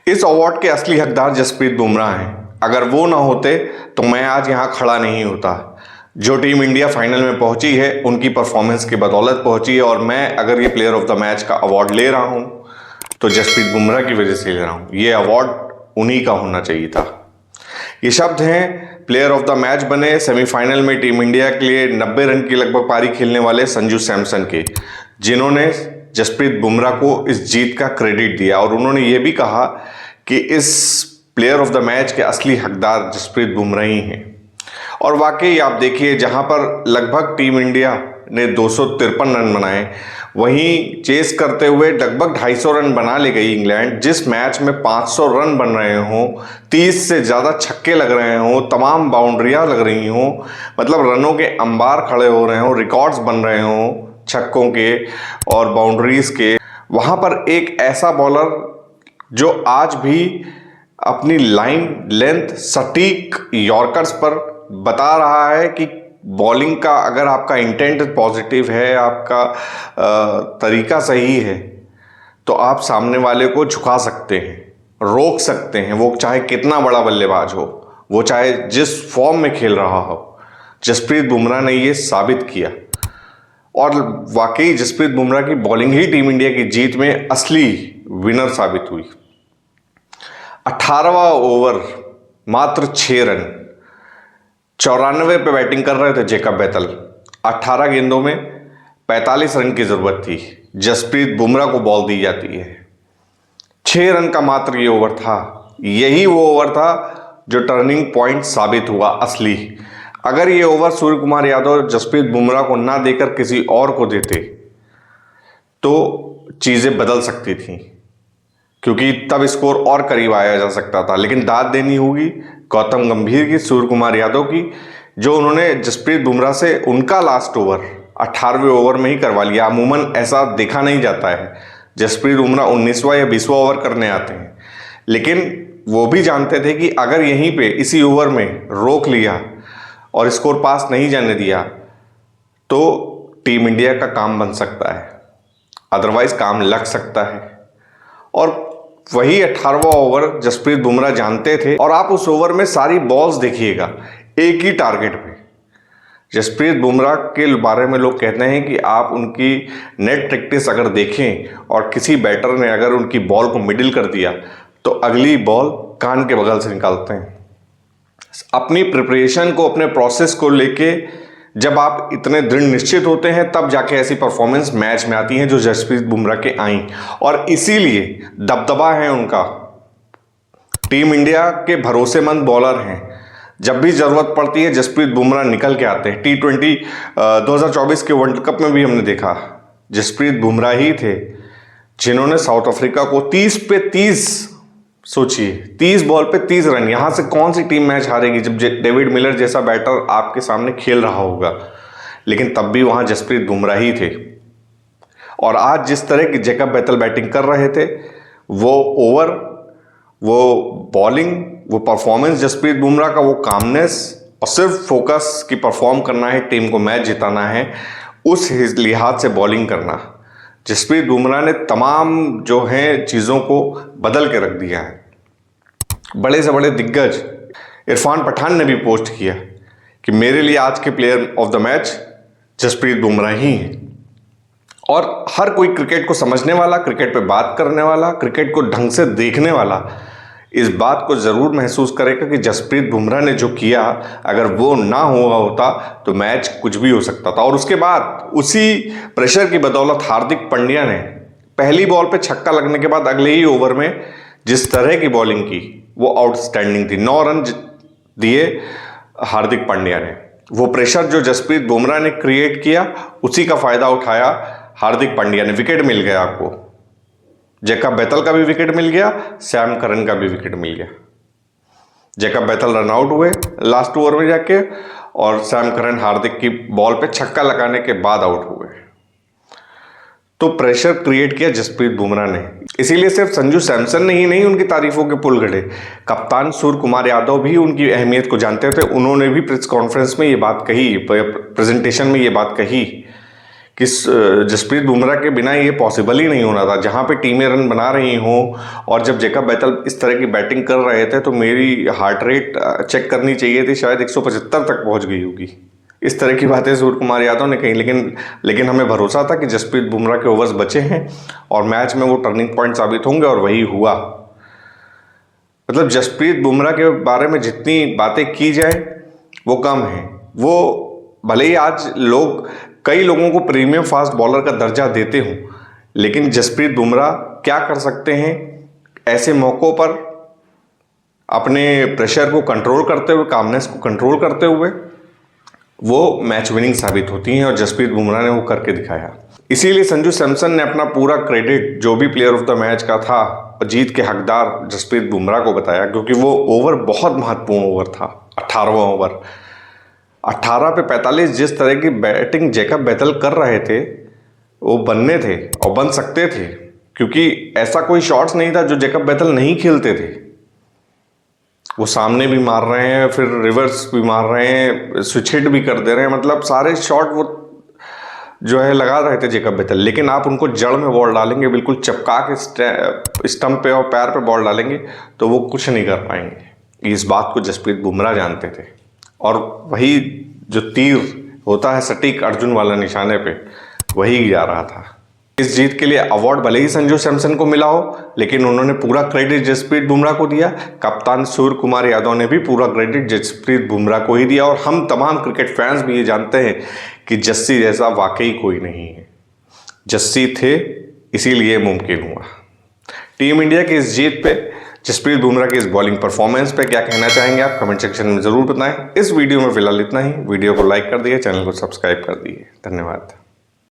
इस अवार्ड के असली हकदार जसप्रीत बुमराह हैं। अगर वो ना होते तो मैं आज यहाँ खड़ा नहीं होता। जो टीम इंडिया फाइनल में पहुंची है उनकी परफॉर्मेंस की बदौलत पहुंची है, और मैं अगर ये प्लेयर ऑफ द मैच का अवार्ड ले रहा हूं तो जसप्रीत बुमराह की वजह से ले रहा हूं। ये अवार्ड उन्हीं का होना चाहिए था। ये शब्द हैं प्लेयर ऑफ द मैच बने सेमीफाइनल में टीम इंडिया के लिए 90 रन की लगभग पारी खेलने वाले संजू सैमसन के, जिन्होंने जसप्रीत बुमराह को इस जीत का क्रेडिट दिया। और उन्होंने ये भी कहा कि इस प्लेयर ऑफ द मैच के असली हकदार जसप्रीत बुमराह ही हैं। और वाकई आप देखिए, जहां पर लगभग टीम इंडिया ने 253 रन बनाए, वहीं चेस करते हुए लगभग 250 रन बना ले गई इंग्लैंड। जिस मैच में 500 रन बन रहे हों, 30 से ज़्यादा छक्के लग रहे हों, तमाम बाउंड्रियां लग रही हों, मतलब रनों के अंबार खड़े हो रहे हों, रिकॉर्ड्स बन रहे हों छक्कों के और बाउंड्रीज के, वहां पर एक ऐसा बॉलर जो आज भी अपनी लाइन लेंथ सटीक यॉर्कर्स पर बता रहा है कि बॉलिंग का अगर आपका इंटेंट पॉजिटिव है, आपका तरीका सही है, तो आप सामने वाले को झुका सकते हैं, रोक सकते हैं, वो चाहे कितना बड़ा बल्लेबाज हो, वो चाहे जिस फॉर्म में खेल रहा हो। जसप्रीत बुमराह ने ये साबित किया, और वाकई जसप्रीत बुमराह की बॉलिंग ही टीम इंडिया की जीत में असली विनर साबित हुई। 18वां ओवर, मात्र 6 रन, 94 पे बैटिंग कर रहे थे जेकब बैतल। 18 गेंदों में 45 रन की जरूरत थी, जसप्रीत बुमराह को बॉल दी जाती है। 6 रन का मात्र ये ओवर था। यही वो ओवर था जो टर्निंग पॉइंट साबित हुआ असली। अगर ये ओवर सूर्य कुमार यादव जसप्रीत बुमराह को ना देकर किसी और को देते तो चीजें बदल सकती थी, क्योंकि तब स्कोर और करीब आया जा सकता था। लेकिन दाद देनी होगी गौतम गंभीर की, सूर्य कुमार यादव की, जो उन्होंने जसप्रीत बुमराह से उनका लास्ट ओवर 18वें ओवर में ही करवा लिया। अमूमन ऐसा देखा नहीं जाता है, जसप्रीत बुमराह 19वां या 20वां ओवर करने आते हैं। लेकिन वो भी जानते थे कि अगर यहीं पे इसी ओवर में रोक लिया और स्कोर पास नहीं जाने दिया तो टीम इंडिया का काम बन सकता है, अदरवाइज काम लग सकता है। और वही 18वां ओवर जसप्रीत बुमराह जानते थे, और आप उस ओवर में सारी बॉल्स देखिएगा एक ही टारगेट पे। जसप्रीत बुमराह के बारे में लोग कहते हैं कि आप उनकी नेट प्रैक्टिस अगर देखें और किसी बैटर ने अगर उनकी बॉल को मिडिल कर दिया तो अगली बॉल कान के बगल से निकालते हैं। अपनी प्रिपरेशन को, अपने प्रोसेस को लेके जब आप इतने दृढ़ निश्चित होते हैं, तब जाके ऐसी परफॉर्मेंस मैच में आती हैं जो जसप्रीत बुमराह के आई। और इसीलिए दबदबा है उनका। टीम इंडिया के भरोसेमंद बॉलर हैं, जब भी जरूरत पड़ती है जसप्रीत बुमराह निकल के आते हैं। T20 2024 के वर्ल्ड कप में भी हमने देखा, जसप्रीत बुमराह ही थे जिन्होंने साउथ अफ्रीका को 30 पे 30, सोचिए 30 बॉल पे 30 रन। यहां से कौन सी टीम मैच हारेगी जब डेविड मिलर जैसा बैटर आपके सामने खेल रहा होगा। लेकिन तब भी वहां जसप्रीत बुमराह ही थे। और आज जिस तरह की जेकब बैतल बैटिंग कर रहे थे, वो ओवर, वो बॉलिंग, वो परफॉर्मेंस जसप्रीत बुमराह का, वो कामनेस, और सिर्फ फोकस की परफॉर्म करना है, टीम को मैच जिताना है, उस लिहाज से बॉलिंग करना। जसप्रीत बुमराह ने तमाम जो हैं चीज़ों को बदल के रख दिया है। बड़े से बड़े दिग्गज इरफान पठान ने भी पोस्ट किया कि मेरे लिए आज के player of the match Jasprit Bumrah ही हैं। और हर कोई क्रिकेट को समझने वाला, क्रिकेट पे बात करने वाला, क्रिकेट को ढंग से देखने वाला इस बात को ज़रूर महसूस करेगा कि जसप्रीत बुमराह ने जो किया, अगर वो ना हुआ होता तो मैच कुछ भी हो सकता था। और उसके बाद उसी प्रेशर की बदौलत हार्दिक पांड्या ने पहली बॉल पे छक्का लगने के बाद अगले ही ओवर में जिस तरह की बॉलिंग की, वो आउटस्टैंडिंग थी। 9 रन दिए हार्दिक पांड्या ने। वो प्रेशर जो जसप्रीत बुमराह ने क्रिएट किया, उसी का फायदा उठाया हार्दिक पांड्या ने। विकेट मिल गया आपको, जेकब बैतल का भी विकेट मिल गया, सैम करन का भी विकेट मिल गया। जेकब बैतल रन आउट हुए लास्ट ओवर में जाके, और सैम करन हार्दिक की बॉल पे छक्का लगाने के बाद आउट हुए। तो प्रेशर क्रिएट किया जसप्रीत बुमराह ने। इसीलिए सिर्फ संजू सैमसन ने ही नहीं उनकी तारीफों के पुल गढ़े, कप्तान सूर्य कुमार यादव भी उनकी अहमियत को जानते थे। उन्होंने भी प्रेस कॉन्फ्रेंस में ये बात कही, प्रेजेंटेशन में ये बात कही कि जसप्रीत बुमराह के बिना ये पॉसिबल ही नहीं होना था। जहाँ पे टीमें रन बना रही हों और जब जेकब बेथल इस तरह की बैटिंग कर रहे थे तो मेरी हार्ट रेट चेक करनी चाहिए थी, शायद 175 तक पहुँच गई होगी। इस तरह की बातें सूर्य कुमार यादव ने कही, लेकिन हमें भरोसा था कि जसप्रीत बुमराह के ओवर्स बचे हैं और मैच में वो टर्निंग पॉइंट साबित होंगे, और वही हुआ। मतलब जसप्रीत बुमराह के बारे में जितनी बातें की जाए वो कम है। वो भले ही आज कई लोगों को प्रीमियम फास्ट बॉलर का दर्जा देते हों, लेकिन जसप्रीत बुमराह क्या कर सकते हैं ऐसे मौक़ों पर अपने प्रेशर को कंट्रोल करते हुए, कामनेस को कंट्रोल करते हुए वो मैच विनिंग साबित होती हैं, और जसप्रीत बुमराह ने वो करके दिखाया। इसीलिए संजू सैमसन ने अपना पूरा क्रेडिट जो भी प्लेयर ऑफ द मैच का था, जीत के हकदार जसप्रीत बुमराह को बताया, क्योंकि वो ओवर बहुत महत्वपूर्ण ओवर था। 18वां ओवर, 18 पे 45 जिस तरह की बैटिंग जेकब बेथल कर रहे थे वो बनने थे और बन सकते थे, क्योंकि ऐसा कोई शॉट्स नहीं था जो जेकब बेथल नहीं खेलते थे। वो सामने भी मार रहे हैं, फिर रिवर्स भी मार रहे हैं, स्विच हिट भी कर दे रहे हैं, मतलब सारे शॉट वो जो है लगा रहे थे जेकब बेथल। लेकिन आप उनको जड़ में बॉल डालेंगे, बिल्कुल चपका के स्टंप पे और पैर पे बॉल डालेंगे तो वो कुछ नहीं कर पाएंगे। इस बात को जसप्रीत बुमराह जानते थे, और वही जो तीर होता है सटीक अर्जुन वाला निशाने पे, वही जा रहा था। इस जीत के लिए अवार्ड भले ही संजू सैमसन को मिला हो, लेकिन उन्होंने पूरा क्रेडिट जसप्रीत बुमराह को दिया। कप्तान सूर्य कुमार यादव ने भी पूरा क्रेडिट जसप्रीत बुमराह को ही दिया, और हम तमाम क्रिकेट फैंस भी ये जानते हैं कि जस्सी जैसा वाकई कोई नहीं है। जस्सी थे, इसीलिए मुमकिन हुआ। टीम इंडिया की इस जीत पे, जसप्रीत बुमराह की इस बॉलिंग परफॉर्मेंस पे क्या कहना चाहेंगे आप कमेंट सेक्शन में ज़रूर बताएं। इस वीडियो में फिलहाल इतना ही। वीडियो को लाइक कर दिए, चैनल को सब्सक्राइब कर दिए। धन्यवाद।